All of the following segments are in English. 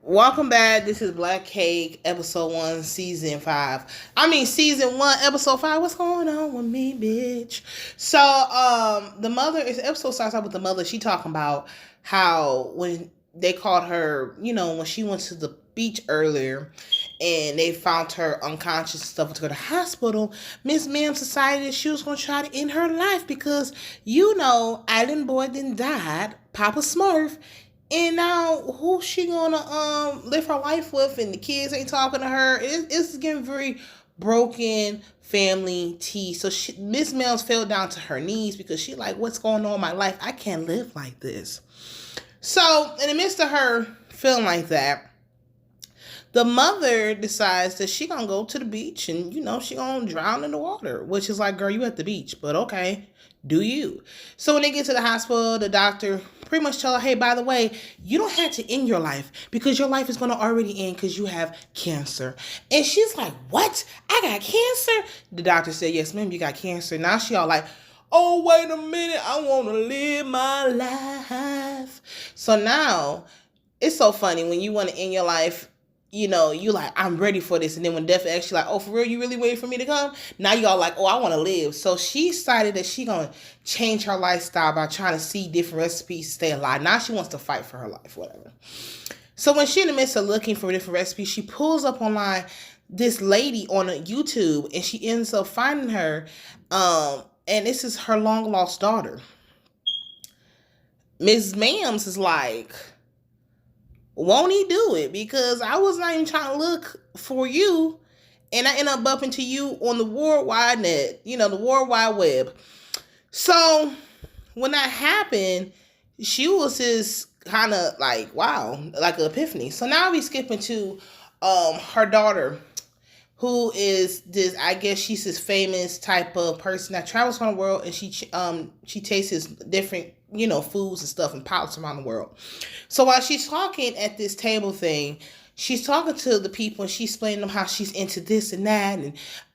Welcome back. This is Black Cake, episode 1, season 5. Season 1, episode 5. What's going on with me, bitch? So, the mother, is episode starts out with the mother. She talking about how when they called her, when she went to the beach earlier and they found her unconscious and stuff, to go to the hospital, Miss Ma'am decided that she was going to try to end her life because, Island Boy then died, Papa Smurf. And now, who's she gonna live her life with? And the kids ain't talking to her. It's getting very broken family tea. So Miss Mills fell down to her knees because she like, what's going on in my life? I can't live like this. So in the midst of her feeling like that, the mother decides that she gonna go to the beach and, she gonna drown in the water, which is like, girl, you at the beach, but okay, do you? So when they get to the hospital, the doctor pretty much tell her, hey, by the way, you don't have to end your life because your life is gonna already end because you have cancer. And she's like, what? I got cancer? The doctor said, yes, ma'am, you got cancer. Now she all like, oh, wait a minute, I want to live my life. So now, it's so funny when you want to end your life, you like, I'm ready for this. And then when death actually like, oh, for real, you really waiting for me to come? Now y'all like, oh, I want to live. So she decided that she going to change her lifestyle by trying to see different recipes to stay alive. Now she wants to fight for her life, whatever. So when she in the midst of looking for different recipes, she pulls up online this lady on a YouTube and she ends up finding her. And this is her long lost daughter. Ms. Mams is like, won't he do it? Because I was not even trying to look for you, and I end up bumping to you on the World Wide Net, the World Wide Web. So when that happened, she was just kind of like, wow, like an epiphany. So now we skipping to her daughter, who is this, I guess she's this famous type of person that travels around the world, and she tastes different, foods and stuff and palates around the world. So while she's talking at this table thing, she's talking to the people and she's explaining them how she's into this and that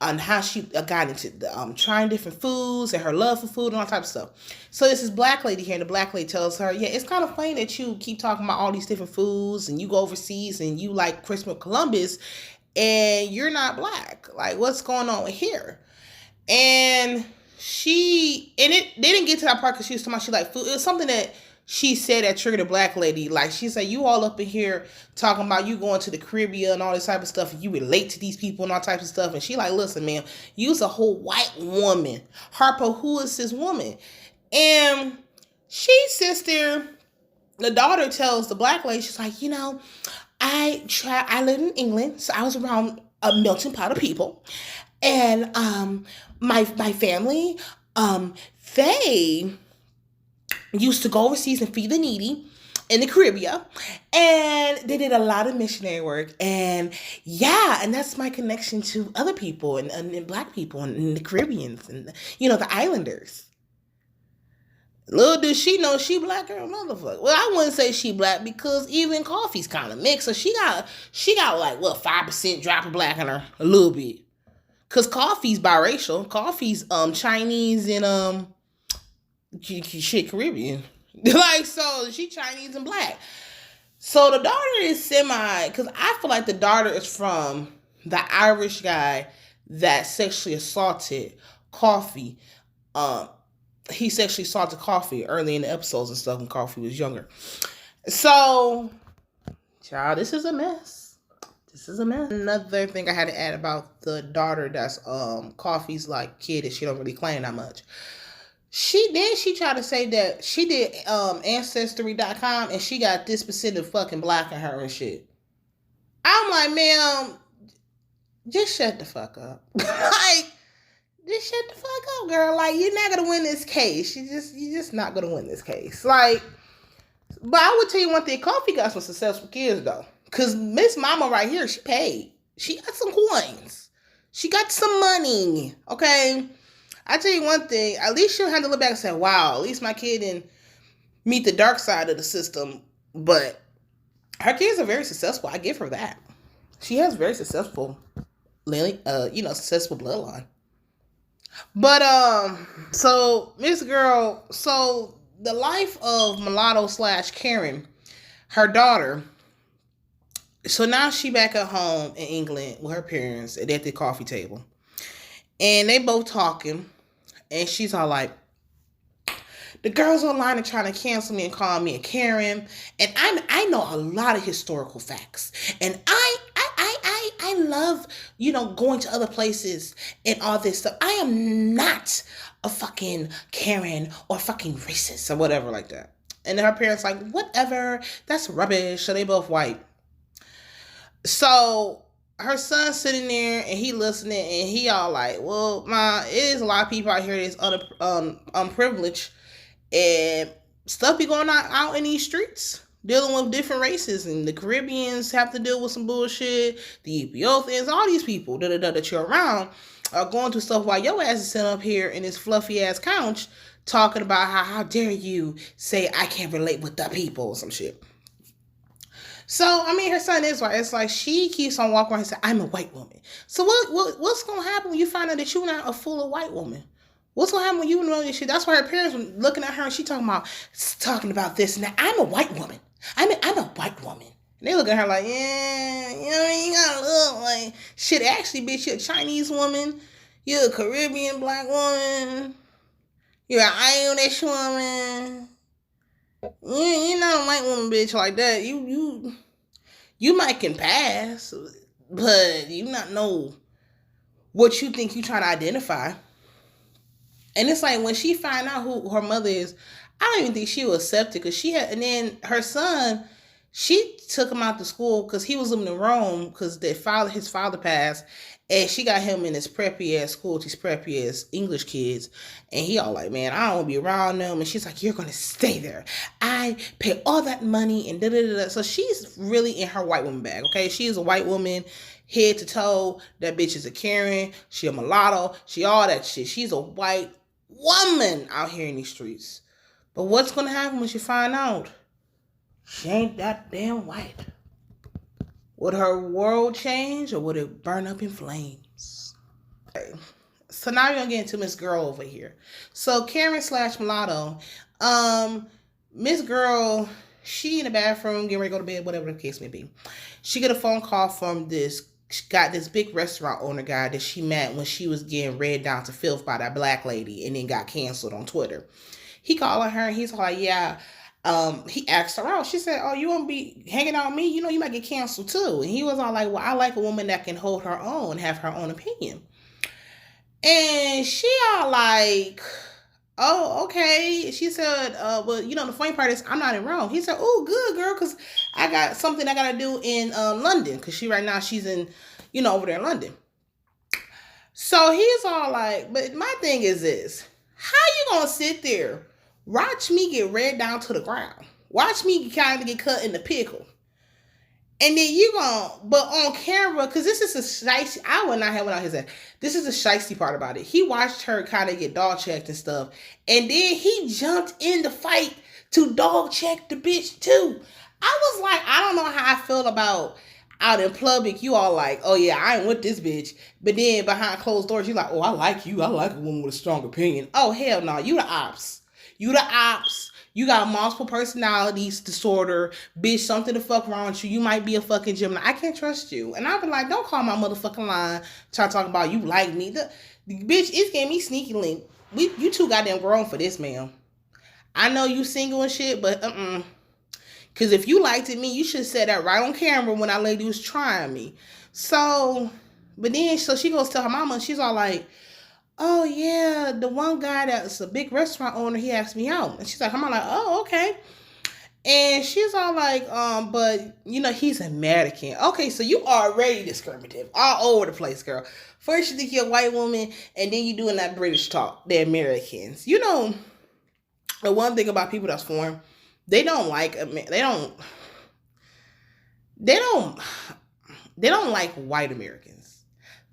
and how she got into trying different foods and her love for food and all type of stuff. So there's this black lady here, and the black lady tells her, yeah, it's kind of funny that you keep talking about all these different foods and you go overseas and you like Christopher Columbus and you're not black. Like, what's going on here? And they didn't get to that part because she was talking about she like food. It was something that she said that triggered a black lady. Like, she said, you all up in here talking about you going to the Caribbean and all this type of stuff, and you relate to these people and all types of stuff. And she like, listen, man, you's a whole white woman. Harpo, who is this woman? And the daughter tells the black lady, she's like, I live in England, so I was around a melting pot of people. And my family, they used to go overseas and feed the needy in the Caribbean. And they did a lot of missionary work. And yeah, and that's my connection to other people and black people and the Caribbeans and, the islanders. Little did she know she black girl motherfucker. Well, I wouldn't say she black because even coffee's kind of mixed. So she got like, 5% drop of black in her, a little bit. Cause coffee's biracial. Coffee's Chinese and Caribbean. Like, so she Chinese and black. So the daughter is cause I feel like the daughter is from the Irish guy that sexually assaulted Coffee. He sexually assaulted Coffee early in the episodes and stuff when Coffee was younger. So, child, this is a mess. Another thing I had to add about the daughter that's Coffee's like kid that she don't really claim that much. She tried to say that she did Ancestry.com and she got this percent of fucking black in her and shit. I'm like, ma'am, just shut the fuck up. Like, just shut the fuck up, girl. Like, you're not gonna win this case. You're just not gonna win this case. Like, but I would tell you one thing, Coffee got some successful kids though. Cause Miss Mama right here, she paid. She got some coins. She got some money. Okay. I tell you one thing, at least she'll have to look back and say, wow, at least my kid didn't meet the dark side of the system. But her kids are very successful. I give her that. She has very successful, successful bloodline. But so Miss Girl, so the life of Mulatto / Karen, her daughter, So now she back at home in England with her parents and at the coffee table. And they both talking. And she's all like, the girls online are trying to cancel me and call me a Karen. And I know a lot of historical facts. And I love, going to other places and all this stuff. I am not a fucking Karen or fucking racist or whatever like that. And her parents like, whatever, that's rubbish. So they both white. So her son's sitting there and he listening and he all like, well, it is a lot of people out here that's unprivileged and stuff be going on out in these streets dealing with different races, and the Caribbeans have to deal with some bullshit, the Ethiopians, all these people that you're around are going through stuff while your ass is sitting up here in this fluffy ass couch talking about how dare you say I can't relate with the people or some shit. So, her son is white. It's like she keeps on walking around and saying, I'm a white woman. So what's going to happen when you find out that you're not a full white woman? What's going to happen when you know this shit? That's why her parents were looking at her and she talking about this and that. I'm a white woman. I'm a white woman. And they look at her like, yeah, you gotta look like shit. Actually, bitch, you're a Chinese woman. You're a Caribbean black woman. You're an Irish woman. You're not a white woman, bitch, like that. You might can pass, but you not know what you think you trying to identify. And it's like when she find out who her mother is, I don't even think she will accept it because and then her son, she took him out to school because he was living in Rome because his father passed. And she got him in this preppy ass school, these preppy ass English kids. And he all like, man, I don't want to be around them. And she's like, you're going to stay there. I pay all that money and da-da-da-da. So she's really in her white woman bag, okay? She is a white woman, head to toe. That bitch is a Karen. She a mulatto. She all that shit. She's a white woman out here in these streets. But what's going to happen when she find out she ain't that damn white? Would her world change or would it burn up in flames? Okay. So now we're going to get into Miss Girl over here. So Karen / mulatto. Miss Girl, she in the bathroom, getting ready to go to bed, whatever the case may be. She get a phone call from this big restaurant owner guy that she met when she was getting read down to filth by that black lady and then got canceled on Twitter. He called her and he's like, yeah. He asked her out. She said, oh, you won't be hanging out with me? You might get canceled too. And he was all like, well, I like a woman that can hold her own and have her own opinion. And she all like, oh, okay. She said, well, the funny part is I'm not in Rome. He said, oh, good, girl, because I got something I got to do in London because right now she's in, over there in London. So he's all like, but my thing is this. How you going to sit there? Watch me get read down to the ground. Watch me kind of get cut in the pickle. And then but on camera, because this is a shiesty, I would not have went out his head. This is a shiesty part about it. He watched her kind of get dog checked and stuff. And then he jumped in the fight to dog check the bitch too. I was like, I don't know how I feel about out in public. You all like, oh yeah, I ain't with this bitch. But then behind closed doors, you like, oh, I like you. I like a woman with a strong opinion. Oh, hell no. You the ops. You the ops. You got multiple personalities disorder. Bitch, something to fuck wrong with you. You might be a fucking Gemini. I can't trust you. And I've been like, don't call my motherfucking line. Try to talk about you like me. The bitch, it's getting me sneaky link. You too goddamn grown for this, ma'am. I know you single and shit, but Because if you liked me, you should have said that right on camera when that lady was trying me. So she goes tell her mama, and she's all like, oh yeah, the one guy that's a big restaurant owner, he asked me out. And she's like, I'm like, oh, okay. And she's all like, but he's American. Okay, so you already discriminative all over the place, girl. First you think you're a white woman, and then you doing that British talk. They're Americans. The one thing about people that's foreign, they don't like white Americans.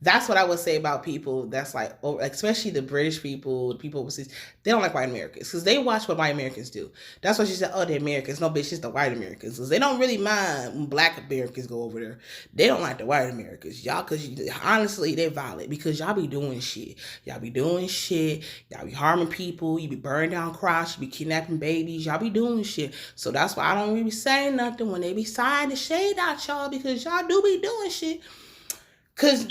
That's what I would say about people that's like, especially the British people, the people overseas. They don't like white Americans because they watch what white Americans do. That's why she said, "Oh, the Americans." No, bitch, it's the white Americans because they don't really mind when black Americans go over there. They don't like the white Americans, y'all. Because honestly, they're violent because y'all be doing shit. Y'all be doing shit. Y'all be harming people. You be burning down crops. You be kidnapping babies. Y'all be doing shit. So that's why I don't really say nothing when they be sighing the shade out y'all because y'all do be doing shit. Because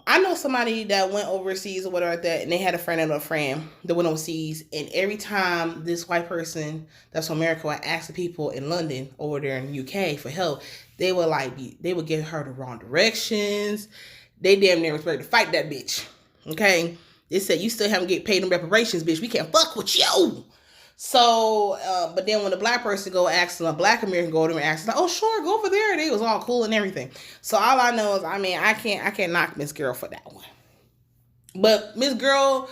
I know somebody that went overseas or whatever like that, and they had a friend and a friend that went overseas, and every time this white person that's from America would ask the people in London over there in the UK for help, they would they would give her the wrong directions. They damn near was ready to fight that bitch. Okay? They said, you still haven't get paid in reparations, bitch. We can't fuck with you. So, but then when the black person go ask them, a black American go to them and ask them, oh, sure, go over there. They was all cool and everything. So all I know is, I can't knock Miss Girl for that one. But Miss Girl,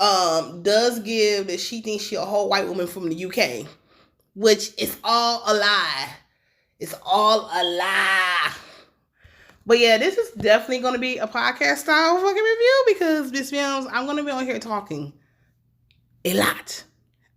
does give that she thinks she a whole white woman from the UK, which is all a lie. It's all a lie. But yeah, this is definitely going to be a podcast style fucking review because Miss Films, I'm going to be on here talking a lot.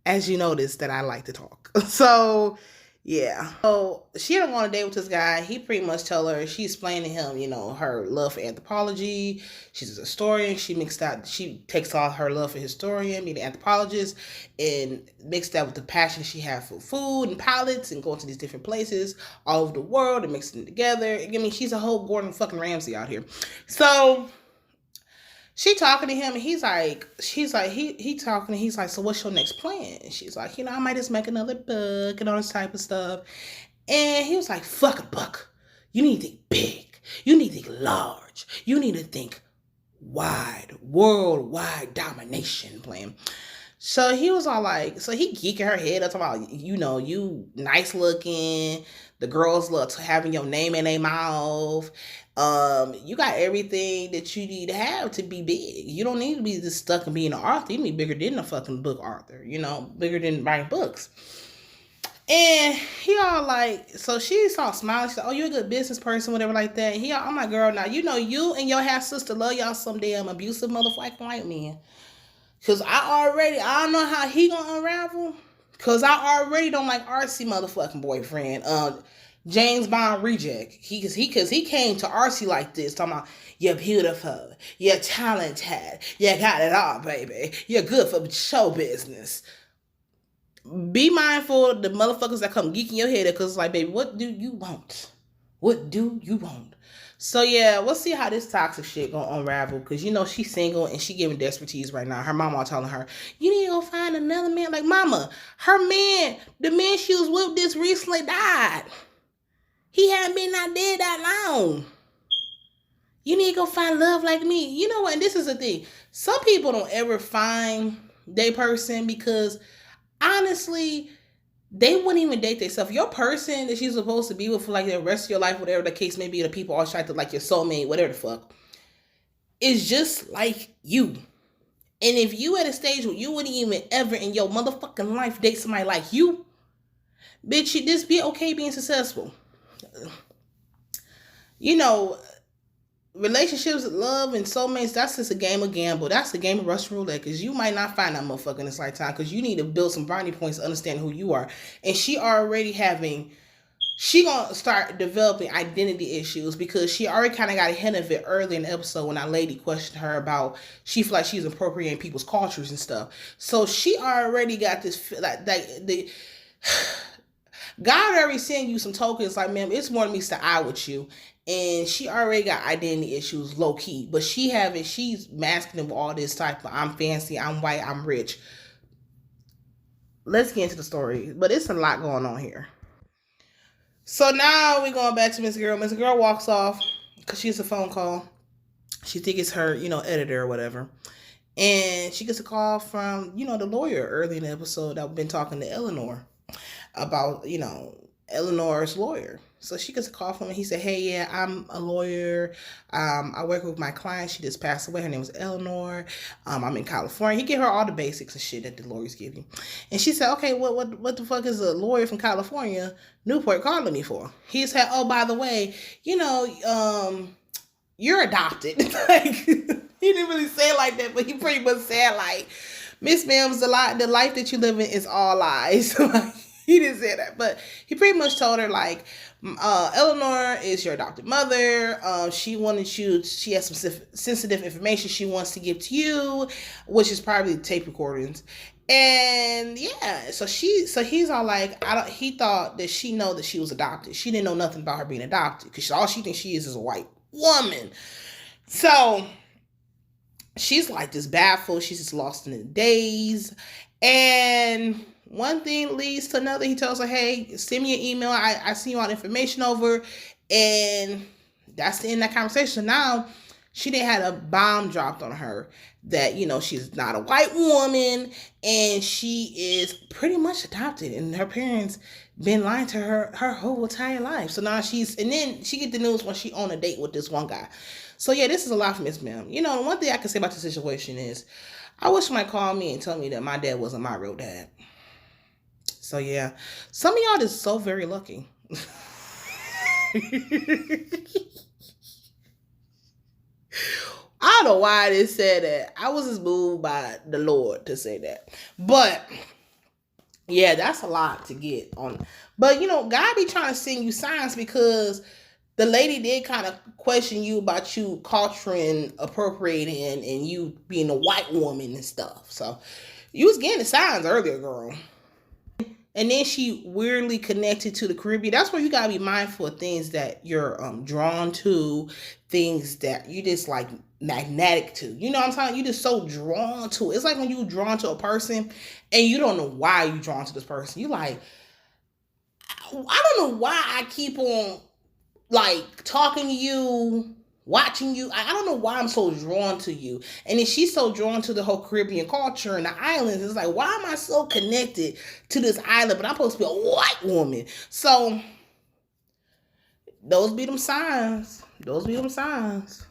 As you notice that I like to talk. So, yeah. So, she didn't want to date with this guy. He pretty much tell her, she explained to him, her love for anthropology. She's a historian. She takes all her love for historian, being an anthropologist, and mixed that with the passion she had for food and palettes and going to these different places all over the world and mixing them together. She's a whole Gordon fucking Ramsay out here. So, she talking to him, and he's like, so what's your next plan? And she's like, I might just make another book and all this type of stuff. And he was like, fuck a book. You need to think big. You need to think large. You need to think wide, worldwide domination plan. So he was all like, so he geeking her head up about, you nice looking. The girls love having your name in their mouth. You got everything that you need to have to be big. You don't need to be just stuck in being an author. You need to be bigger than a fucking book author, bigger than writing books. And he all like, so she's all smiling. She's like, oh, you're a good business person, whatever like that. And I'm like, girl, now, you and your half sister love y'all some damn abusive motherfucking white men. Because I don't know how he gonna unravel. Because I already don't like RC motherfucking boyfriend. James Bond reject. Because he came to RC like this, talking about, you're beautiful, you're talented, you got it all, baby. You're good for show business. Be mindful of the motherfuckers that come geeking your head up, because it's like, baby, what do you want? What do you want? So yeah, we'll see how this toxic shit gonna unravel, because she's single and she giving desperatises right now. Her mama telling her, you need to go find another man. Like, mama, the man she was with this recently died. He hadn't been out there that long. You need to go find love like me. You know what? And this is the thing. Some people don't ever find their person because honestly, they wouldn't even date themselves. Your person that you're supposed to be with for like the rest of your life, whatever the case may be, the people always try to like your soulmate, whatever the fuck, is just like you. And if you at a stage where you wouldn't even ever in your motherfucking life date somebody like you, bitch, you just be okay being successful. Relationships, love, and soulmates, that's just a game of gamble. That's a game of Russian roulette, because you might not find that motherfucker in this lifetime, because you need to build some brownie points to understand who you are. And she gonna start developing identity issues, because she already kind of got a hint of it early in the episode when that lady questioned her about, she feel like she's appropriating people's cultures and stuff. So she already got this, God already sent you some tokens like, man, it's more than meets the eye with you. And she already got identity issues low key, but she's masking them with all this type of, I'm fancy, I'm white, I'm rich. Let's get into the story, but it's a lot going on here. So now we're going back to Miss Girl. Miss Girl walks off because she gets a phone call. She thinks it's her, editor or whatever. And she gets a call from, the lawyer early in the episode that we've been talking to Eleanor about, Eleanor's lawyer. So she gets a call from him. He said, hey, yeah, I'm a lawyer. I work with my client. She just passed away. Her name was Eleanor. I'm in California. He gave her all the basics of shit that the lawyers give you. And she said, okay, what the fuck is a lawyer from California, Newport, calling me for? He said, oh, by the way, you're adopted. Like, he didn't really say it like that, but he pretty much said, like, Miss Mims, the life that you live in is all lies. Like, he didn't say that, but he pretty much told her, like, Eleanor is your adopted mother. She has some sensitive information she wants to give to you, which is probably tape recordings. And yeah, so he's all like, he thought that she know that she was adopted. She didn't know nothing about her being adopted, because all she thinks she is a white woman. So she's like just baffled. She's just lost in the daze. And one thing leads to another. He tells her, hey, send me an email. I send you all the information over. And that's the end of that conversation. So now she didn't have a bomb dropped on her that, she's not a white woman and she is pretty much adopted. And her parents been lying to her whole entire life. So now and then she get the news when she on a date with this one guy. So yeah, this is a lot for Miss Ma'am. One thing I can say about the situation is, I wish somebody called me and told me that my dad wasn't my real dad. So yeah, some of y'all is so very lucky. I don't know why I didn't say that. I was just moved by the Lord to say that. But yeah, that's a lot to get on. But God be trying to send you signs, because the lady did kind of question you about you culturing, appropriating, and you being a white woman and stuff. So you was getting the signs earlier, girl. And then she weirdly connected to the Caribbean. That's where you gotta be mindful of things that you're drawn to, things that you just like magnetic to. You know what I'm saying? You just so drawn to it. It's like when you're drawn to a person and you don't know why you're drawn to this person. You like, I don't know why I keep on like talking to you, watching you. I don't know why I'm so drawn to you. And then she's so drawn to the whole Caribbean culture and the islands. It's like, why am I so connected to this island, but I'm supposed to be a white woman? So those be them signs. Those be them signs.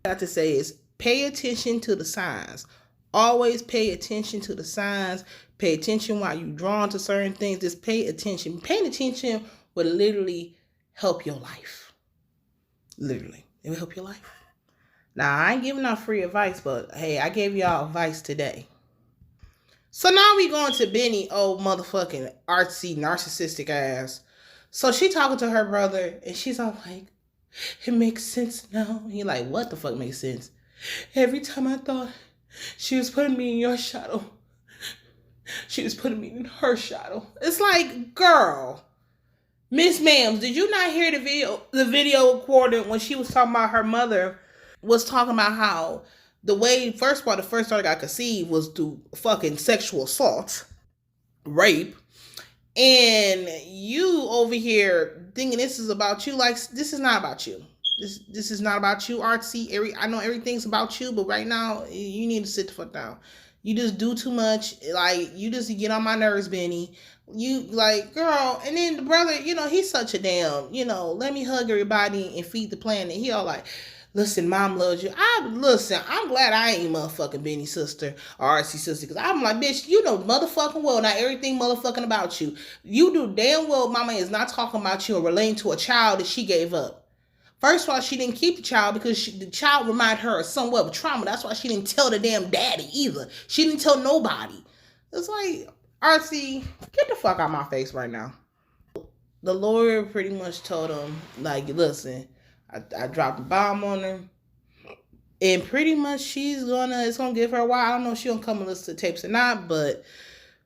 What I have to say is, pay attention to the signs. Always pay attention to the signs. Pay attention while you're drawn to certain things. Just pay attention. Paying attention will literally help your life. Literally. It will help your life. Now, I ain't giving out free advice, but hey, I gave y'all advice today. So now we going to Benny, old motherfucking artsy, narcissistic ass. So she talking to her brother, and she's all like, it makes sense now. He like, what the fuck makes sense? Every time I thought she was putting me in your shadow, she was putting me in her shadow. It's like, girl, Miss Ma'ams, did you not hear the video recorded when she was talking about her mother was talking about how the way, first of all, the first time I got conceived was through fucking sexual assault, rape, and you over here thinking this is about you. Like, this is not about you. This is not about you, artsy. I know everything's about you, but right now you need to sit the fuck down. You just do too much. Like, you just get on my nerves, Benny. You like, girl. And then the brother, he's such a damn, let me hug everybody and feed the planet. He all like, listen, mom loves you. I'm glad I ain't motherfucking Benny's sister or RC sister, because I'm like, bitch, motherfucking well, not everything motherfucking about you. You do damn well mama is not talking about you or relating to a child that she gave up. First of all, she didn't keep the child because the child reminded her of somewhat of trauma. That's why she didn't tell the damn daddy either. She didn't tell nobody. It's like, RC, get the fuck out of my face right now. The lawyer pretty much told him, like, listen, I dropped a bomb on her, and pretty much it's gonna give her a while. I don't know if she's gonna come and listen to tapes or not, but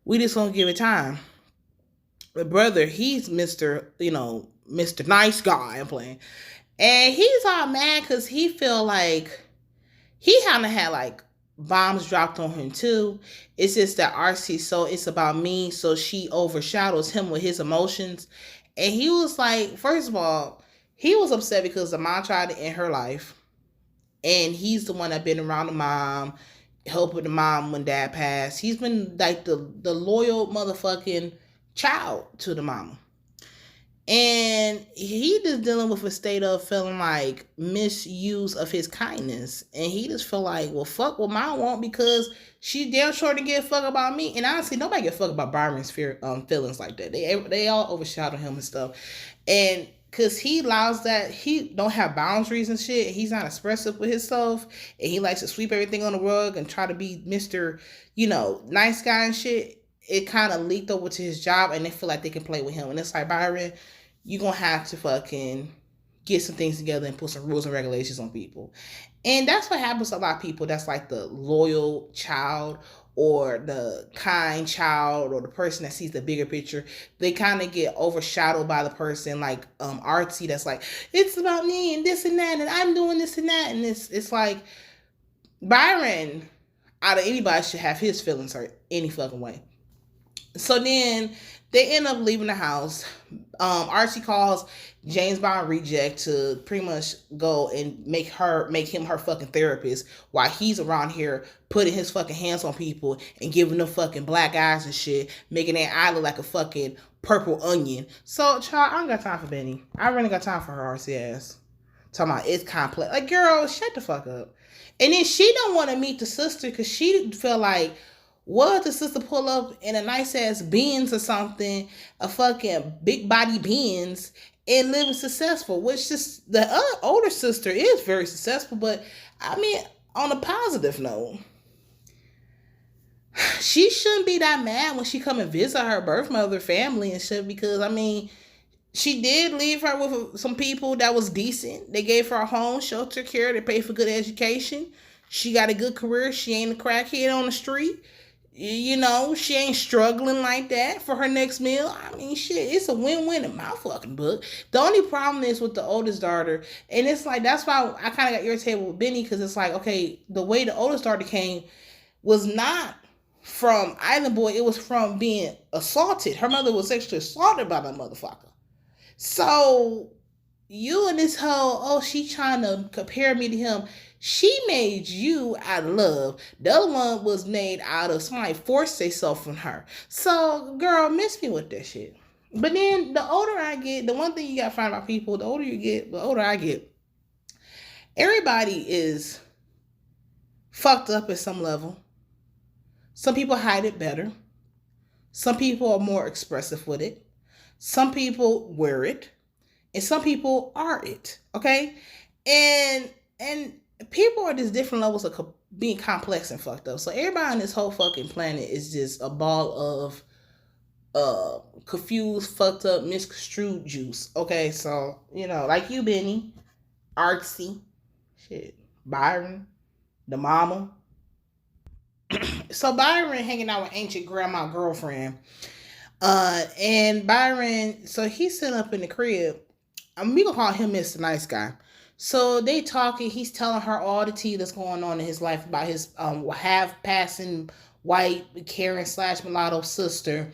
we just gonna give it time. The brother, he's Mr. Nice Guy, I'm playing. And he's all mad because he feel like he kind of had like bombs dropped on him too. It's just that RC, so it's about me, so she overshadows him with his emotions. And he was like, first of all, he was upset because the mom tried to end her life. And he's the one that been around the mom, helping the mom when dad passed. He's been like the loyal motherfucking child to the mama. And he just dealing with a state of feeling like misuse of his kindness. And he just feel like, well, fuck what mom want, because she damn sure to give a fuck about me. And honestly, nobody give a fuck about Byron's feelings like that. They all overshadow him and stuff. And Cause he allows that, he don't have boundaries and shit. He's not expressive with himself, and he likes to sweep everything on the rug and try to be Mr., nice guy and shit. It kind of leaked over to his job, and they feel like they can play with him. And it's like, Byron, you gonna have to fucking get some things together and put some rules and regulations on people. And that's what happens to a lot of people. That's like the loyal child or the kind child or the person that sees the bigger picture. They kind of get overshadowed by the person like artsy that's like, it's about me and this and that and I'm doing this and that. And it's like, Byron, out of anybody, should have his feelings hurt any fucking way. So then they end up leaving the house. Archie calls James Bond reject to pretty much go and make him her fucking therapist while he's around here putting his fucking hands on people and giving them fucking black eyes and shit, making their eye look like a fucking purple onion. So, child, I don't got time for Benny. I really got time for her RC ass. Talking about it's complex. Like, girl, shut the fuck up. And then she don't want to meet the sister because she feel like, what the sister pull up in a nice ass Benz or something, a fucking big body Benz, and living successful, which just the older sister is very successful, but I mean, on a positive note, she shouldn't be that mad when she come and visit her birth mother family and shit, because I mean, she did leave her with some people that was decent. They gave her a home, shelter, care, they paid for good education. She got a good career. She ain't a crackhead on the street. She ain't struggling like that for her next meal. I mean, shit, it's a win-win in my fucking book. The only problem is with the oldest daughter, and it's like, that's why I kind of got irritated with Benny, because it's like, okay, the way the oldest daughter came was not from Island Boy, it was from being assaulted. Her mother was sexually assaulted by that motherfucker. So, you and this whole, she trying to compare me to him. She made you out of love. The other one was made out of somebody forced themselves from her. So, girl, miss me with that shit. But then, the older I get, the one thing you gotta find about people, the older you get, the older I get, everybody is fucked up at some level. Some people hide it better. Some people are more expressive with it. Some people wear it. And some people are it. Okay? And people are just different levels of being complex and fucked up. So everybody on this whole fucking planet is just a ball of confused, fucked up, misconstrued juice. Okay, so, like you, Benny, artsy, shit, Byron, the mama. So Byron hanging out with ancient grandma girlfriend. And Byron, so he's sitting up in the crib. We gonna call him Mr. Nice Guy. So they talking, he's telling her all the tea that's going on in his life about his half-passing white Karen / mulatto sister,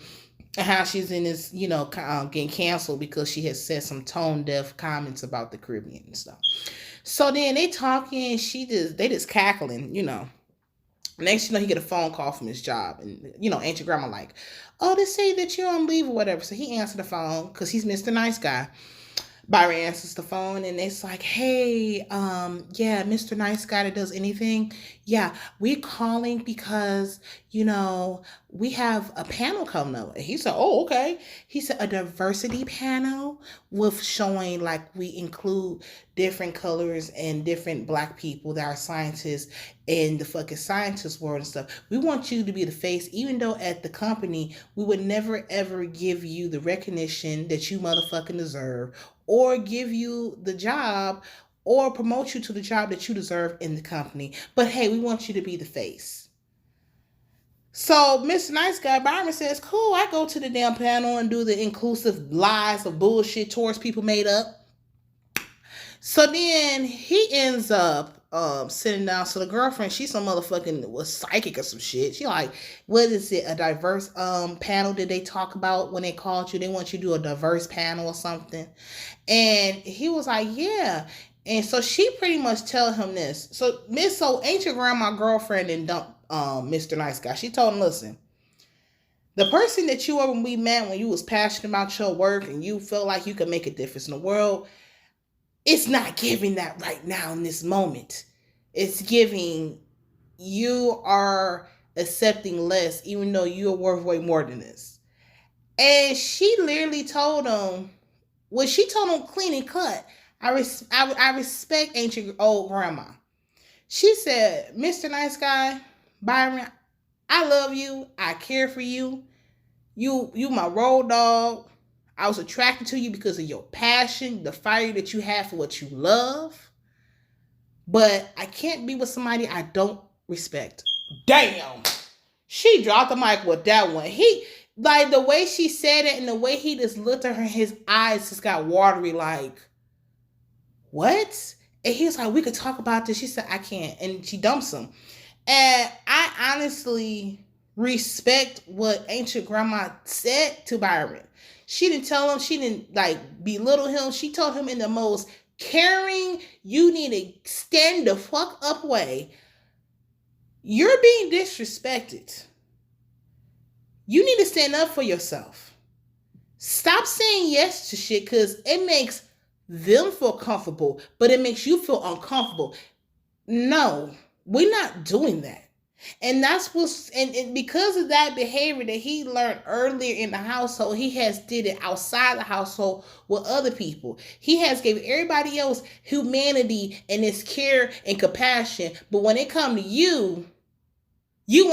and how she's in this, getting canceled because she has said some tone-deaf comments about the Caribbean and stuff. So then they talking, they just cackling, Next, he get a phone call from his job, and ancient grandma like, oh, they say that you're on leave or whatever. So he answered the phone because he's Mr. Nice Guy. Byron answers the phone, and it's like, hey, yeah, Mr. Nice Guy that does anything. Yeah, we're calling because, we have a panel coming up. And he said, oh, okay. He said, a diversity panel with showing, like, we include different colors and different black people that are scientists in the fucking scientist world and stuff. We want you to be the face, even though at the company, we would never, ever give you the recognition that you motherfucking deserve, or give you the job, or promote you to the job that you deserve in the company. But hey, we want you to be the face. So Mr. Nice Guy, Byron, says, cool, I go to the damn panel and do the inclusive lies of bullshit towards people made up. So then he ends up sitting down. So the girlfriend, she's some motherfucking was psychic or some shit. She like, what is it? A diverse panel did they talk about when they called you? They want you to do a diverse panel or something. And he was like, yeah. And so she pretty much tell him this. So ancient grandma girlfriend and dump Mr. Nice Guy. She told him, listen, the person that you were when we met, when you was passionate about your work and you felt like you could make a difference in the world, it's not giving that right now in this moment. It's giving you are accepting less, even though you're worth way more than this. And she literally told him, when she told him clean and cut, I respect ancient old grandma. She said, Mr. Nice Guy, Byron, I love you. I care for you. You my road dog. I was attracted to you because of your passion, the fire that you have for what you love. But I can't be with somebody I don't respect. Damn. She dropped the mic with that one. Like the way she said it and the way he just looked at her, his eyes just got watery like, what? And he was like, we could talk about this. She said, I can't. And she dumps him. And I honestly respect what ancient grandma said to Byron. She didn't tell him, she didn't like belittle him. She told him in the most caring, you need to stand the fuck up way. You're being disrespected. You need to stand up for yourself. Stop saying yes to shit because it makes them feel comfortable, but it makes you feel uncomfortable. No, we're not doing that. And that's what's, and because of that behavior that he learned earlier in the household, he has did it outside the household with other people. He has gave everybody else humanity and his care and compassion. But when it come to you, they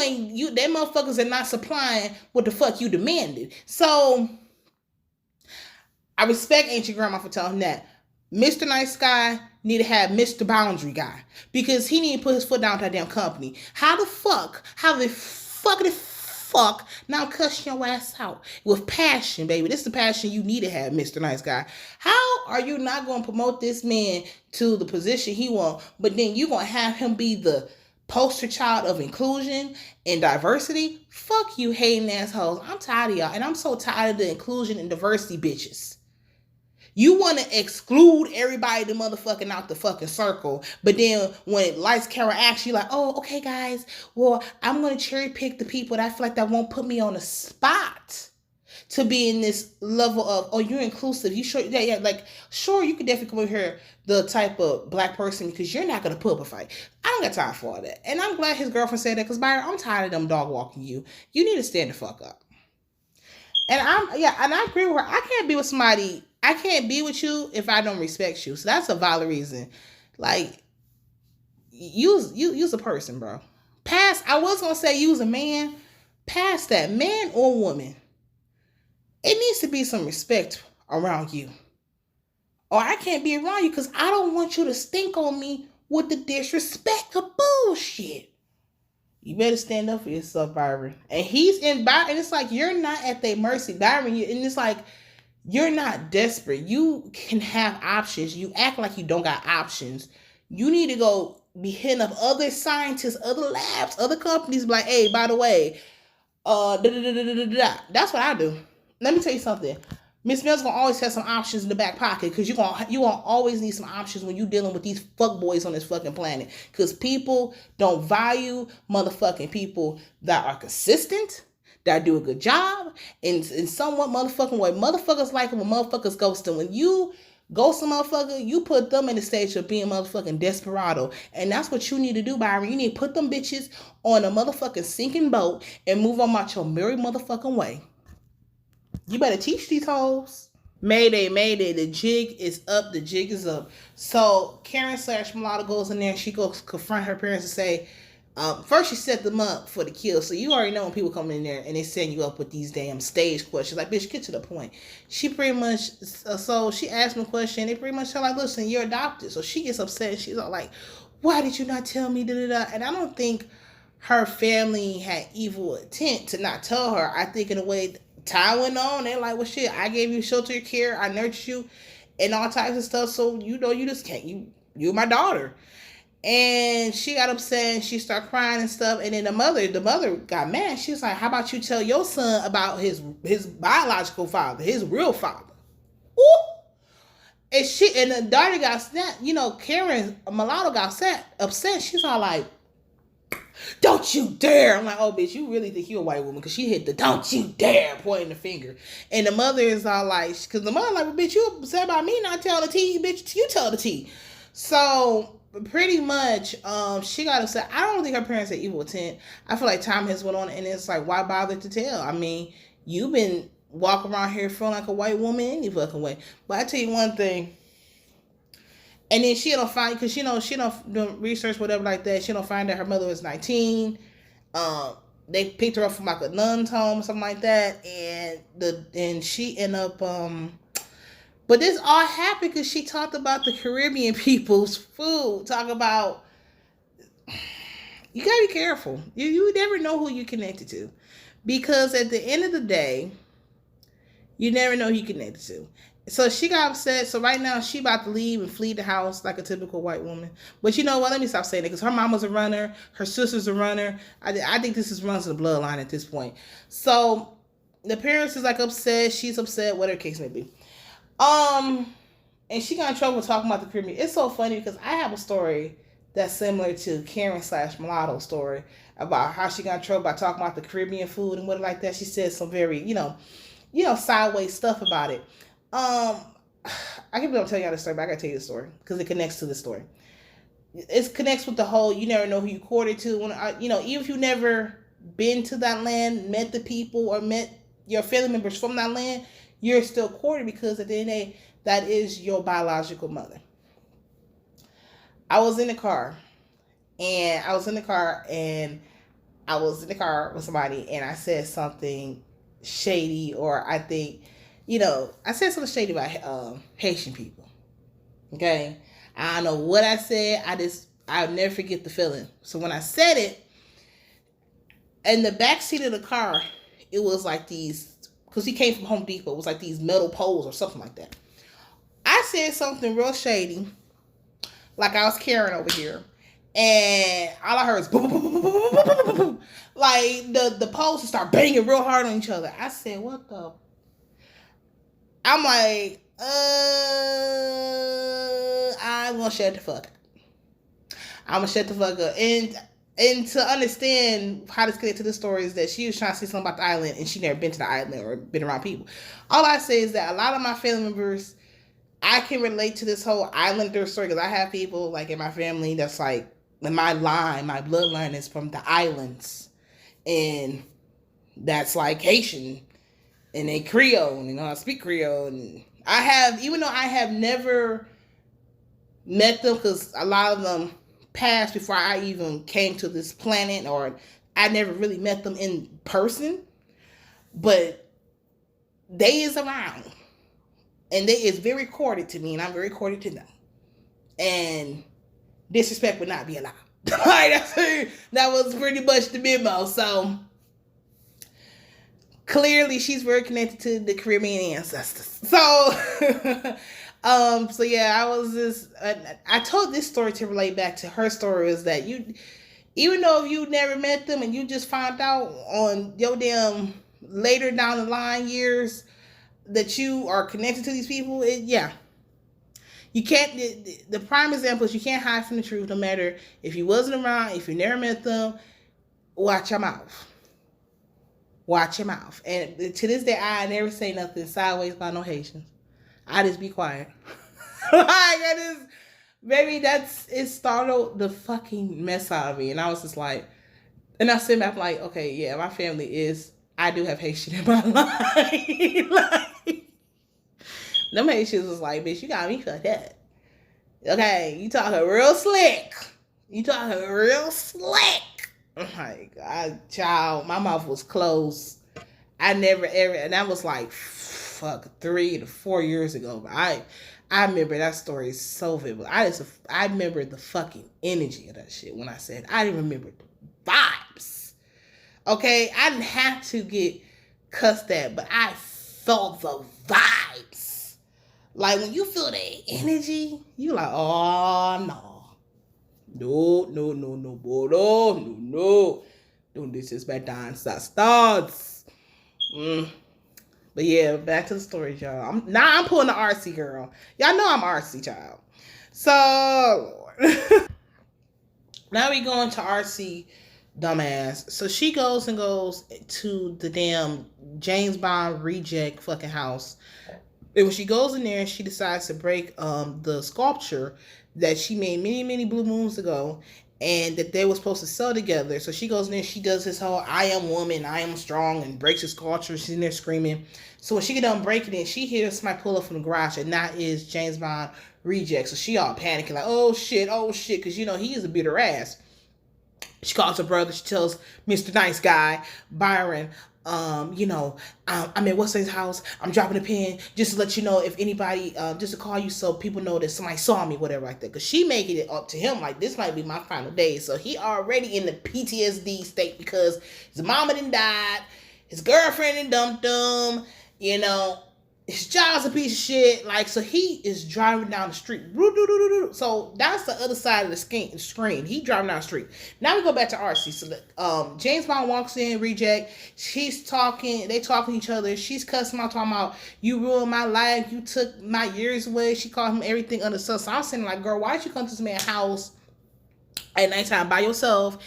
motherfuckers are not supplying what the fuck you demanded. So I respect ancient grandma for telling that. Mr. Nice Guy need to have Mr. Boundary Guy because he need to put his foot down with that damn company. How the fuck now cuss your ass out with passion, baby. This is the passion you need to have, Mr. Nice Guy. How are you not going to promote this man to the position he want, but then you going to have him be the poster child of inclusion and diversity? Fuck you hating assholes. I'm tired of y'all, and I'm so tired of the inclusion and diversity bitches. You want to exclude everybody the motherfucking out the fucking circle. But then when lights, camera, action, you're like, oh, okay, guys. Well, I'm going to cherry pick the people that I feel like that won't put me on the spot to be in this level of, oh, you're inclusive. You sure? Yeah. Like, sure, you could definitely come over here the type of black person because you're not going to put up a fight. I don't got time for all that. And I'm glad his girlfriend said that because, Byron, I'm tired of them dog walking you. You need to stand the fuck up. And I agree with her. I can't be with somebody. I can't be with you if I don't respect you. So that's a valid reason. Like, use a person, bro. I was going to say use a man. Past that, man or woman. It needs to be some respect around you. Or I can't be around you because I don't want you to stink on me with the disrespect of bullshit. You better stand up for yourself, Byron. And he's in Byron. And it's like, you're not at their mercy, Byron. And it's like, you're not desperate. You can have options. You act like you don't got options. You need to go be hitting up other scientists, other labs, other companies. Be like, hey, by the way, that's what I do. Let me tell you something. Miss Mills gonna always have some options in the back pocket because you gonna always need some options when you dealing with these fuck boys on this fucking planet. Because people don't value motherfucking people that are consistent, that do a good job, in somewhat motherfucking way. Motherfuckers like them when motherfuckers ghost them. When you ghost a motherfucker, you put them in the stage of being motherfucking desperado. And that's what you need to do, Byron. You need to put them bitches on a motherfucking sinking boat and move on out your merry motherfucking way. You better teach these hoes. Mayday, the jig is up, the jig is up. So Karen / Mulatto goes in there and she goes confront her parents and say, first she set them up for the kill. So you already know when people come in there and they setting you up with these damn stage questions. Like, bitch, get to the point. She pretty much, so she asked them a question. They pretty much tell like, listen, you're adopted. So she gets upset and she's all like, why did you not tell me? And I don't think her family had evil intent to not tell her. I think in a way, time went on. They're like, well, shit, I gave you shelter, care, I nurtured you, and all types of stuff. So you just can't. You're my daughter. And she got upset and she started crying and stuff. And then the mother got mad. She was like, how about you tell your son about his biological father, his real father? Ooh. And the daughter got snapped. Karen Mulatto got upset. She's all like, don't you dare. I'm like, oh, bitch, you really think you're a white woman? Because she hit the don't you dare pointing the finger. And the mother is all like, because the mother like, well, bitch, you upset about me not telling the tea, bitch, you tell the tea. So pretty much, she got upset. I don't think her parents had evil intent. I feel like time has went on and it's like, why bother to tell? I mean, you've been walk around here feeling like a white woman any fucking way. But I tell you one thing. And then she don't find, because she don't do research, whatever like that. She don't find that her mother was 19. They picked her up from like a nun's home or something like that, and she ended up but this all happened because she talked about the Caribbean people's food. Talk about, you gotta be careful. You never know who you connected to, because at the end of the day, you never know who you connected to. So she got upset. So right now she about to leave and flee the house like a typical white woman. But you know what? Let me stop saying it, because her mom was a runner. Her sister's a runner. I think this runs the bloodline at this point. So the parents is like upset. She's upset. Whatever the case may be. And she got in trouble talking about the Caribbean. It's so funny because I have a story that's similar to Karen/Mulatto's story about how she got in trouble by talking about the Caribbean food and what like that. She said some very, sideways stuff about it. I can't believe I'm telling y'all this story, but I gotta tell you the story because it connects to the story. It connects with the whole, you never know who you courted to. When even if you never been to that land, met the people, or met your family members from that land, you're still courted, because at the end of the day, that is your biological mother. I was in the car with somebody, and I said something shady, or I think, I said something shady about Haitian people. Okay? I don't know what I said. I'll never forget the feeling. So when I said it, in the back seat of the car, it was like these, because he came from Home Depot, it was like these metal poles or something like that. I said something real shady, like I was Karen over here. And all I heard is boom, boom, boom, boom, boom, boom, boom, boom. Like the poles start banging real hard on each other. I said, what the? I'm like, I'm gonna shut the fuck up. I'm gonna shut the fuck up. And to understand how this connected to this story is that she was trying to say something about the island, and she never been to the island or been around people. All I say is that a lot of my family members, I can relate to this whole islander story, because I have people like in my family that's like, in my bloodline is from the islands, and that's like Haitian, and they Creole, I speak Creole, and even though I have never met them, because a lot of them passed before I even came to this planet, or I never really met them in person, but they is around, and they is very courted to me, and I'm very courted to them, and disrespect would not be allowed. That was pretty much the memo. So clearly she's very connected to the Caribbean ancestors. So so yeah, I told this story to relate back to her story, is that even though if you never met them and you just found out on your damn later down the line years that you are connected to these people, you can't, the prime example is you can't hide from the truth, no matter if you wasn't around, if you never met them. Watch your mouth. Watch your mouth. And to this day, I never say nothing sideways about no Haitians. I just be quiet. It startled the fucking mess out of me. And I was just like, and I sit back like, okay, yeah, my family I do have Haitian in my life. Them Haitians was like, bitch, you got me for that. Okay, you talking real slick. Oh my God, child, my mouth was closed. I never ever, and that was like, 3 to 4 years ago. But I remember that story so vivid. I remember the fucking energy of that shit when I said, I didn't remember the vibes. Okay, I didn't have to get cussed at, but I felt the vibes. Like when you feel that energy, you like, oh no. No, boy, no. Don't disrespect ancestors. But yeah, back to the story, y'all. I'm pulling the RC girl. Y'all know I'm RC, child. So now we going to RC dumbass. So she goes to the damn James Bond reject fucking house. And when she goes in there, she decides to break the sculpture that she made many, many blue moons ago. and that they were supposed to sell together. So she goes in there, she does this whole I am woman, I am strong, and breaks his culture. She's in there screaming. So when she get done breaking it, she hears somebody pull up from the garage, and that is James Bond Reject. So she all panicking like, oh shit, because you know he is a bitter ass. She calls her brother. She tells Mr. Nice Guy, Byron, I'm at what's his house. I'm dropping a pin just to let you know if anybody, just to call you so people know that somebody saw me, whatever like that. Because she making it up to him like this might be my final day. So he already in the PTSD state because his mama done died, his girlfriend done dumped him, his job's a piece of shit. Like, so he is driving down the street. So that's the other side of the screen. He driving down the street. Now we go back to RC. So James Bond walks in, Reject. She's talking. They talking to each other. She's cussing out, talking about, you ruined my life. You took my years away. She called him everything under the sun. So I'm saying, like, girl, why did you come to this man's house at nighttime by yourself?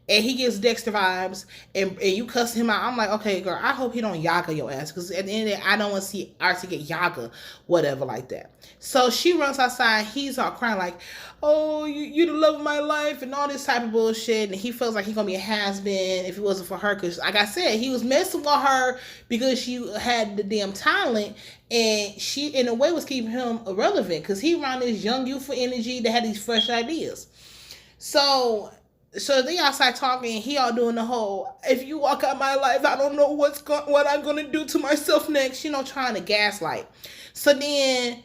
And he gets Dexter vibes, and you cuss him out. I'm like, okay, girl, I hope he don't yaga your ass, because at the end of the day, I don't want to see RC get yaga, whatever like that. So she runs outside. He's all crying like, oh, you the love of my life, and all this type of bullshit. And he feels like he's going to be a has-been if it wasn't for her, because like I said, he was messing with her because she had the damn talent, and she, in a way, was keeping him irrelevant, because he around this young, youthful energy that had these fresh ideas. So they outside talking, he all doing the whole, if you walk out my life, I don't know what I'm going to do to myself next, trying to gaslight. So then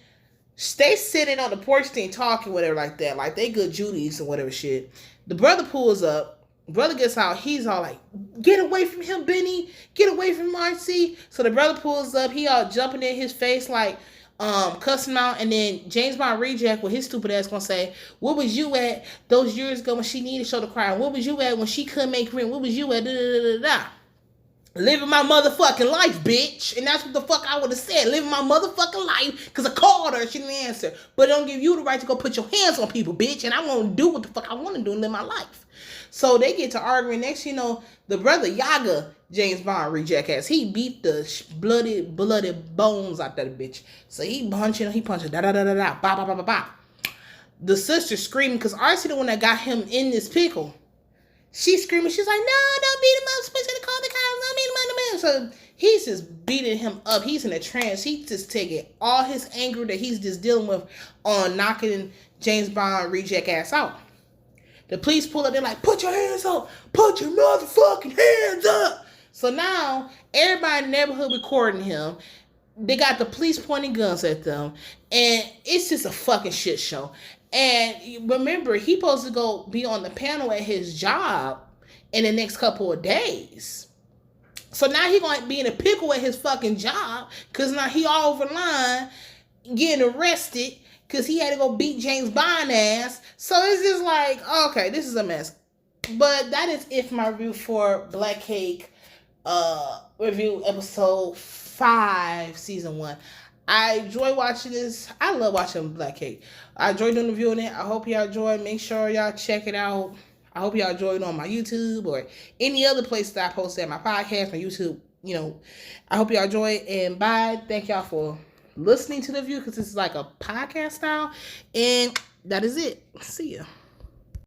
they sitting on the porch thing talking, whatever like that, like they good Judies or whatever shit. The brother pulls up, brother gets out, he's all like, get away from him, Benny, get away from RC. So the brother pulls up, he all jumping in his face like, cuss him out, and then James Bond Reject with his stupid ass gonna say, where was you at those years ago when she needed to show the crime? Where was you at when she couldn't make rent? Where was you at? Living my motherfucking life, bitch. And that's what the fuck I would have said. Living my motherfucking life, because I called her, she didn't answer. But it don't give you the right to go put your hands on people, bitch. And I want to do what the fuck I want to do and live my life. So they get to arguing. Next, the brother Yaga, James Bond Reject ass, he beat the bloody bones out that bitch. So he punching, da-da-da-da-da, ba-ba-ba-ba-ba. The sister screaming, because RC the one that got him in this pickle. She's screaming, she's like, no, don't beat him up, especially call the cops, don't beat him up. So he's just beating him up. He's in a trance. He's just taking all his anger that he's just dealing with on knocking James Bond Reject ass out. The police pull up, they're like, put your hands up. Put your motherfucking hands up. So now, everybody in the neighborhood recording him. They got the police pointing guns at them. And it's just a fucking shit show. And remember, he's supposed to go be on the panel at his job in the next couple of days. So now he's going to be in a pickle at his fucking job, because now he all over the line getting arrested because he had to go beat James Bond ass. So it's just like, okay, this is a mess. But that is it for my review for Black Cake review episode 5, season 1. I enjoy watching this. I love watching Black Cake. I enjoy doing the reviewing it. I hope y'all enjoy. Make sure y'all check it out. I hope y'all enjoy it on my YouTube or any other place that I post at my podcast, my YouTube. I hope y'all enjoy it. And bye. Thank y'all for listening to the review, because this is like a podcast style. And that is it. See ya.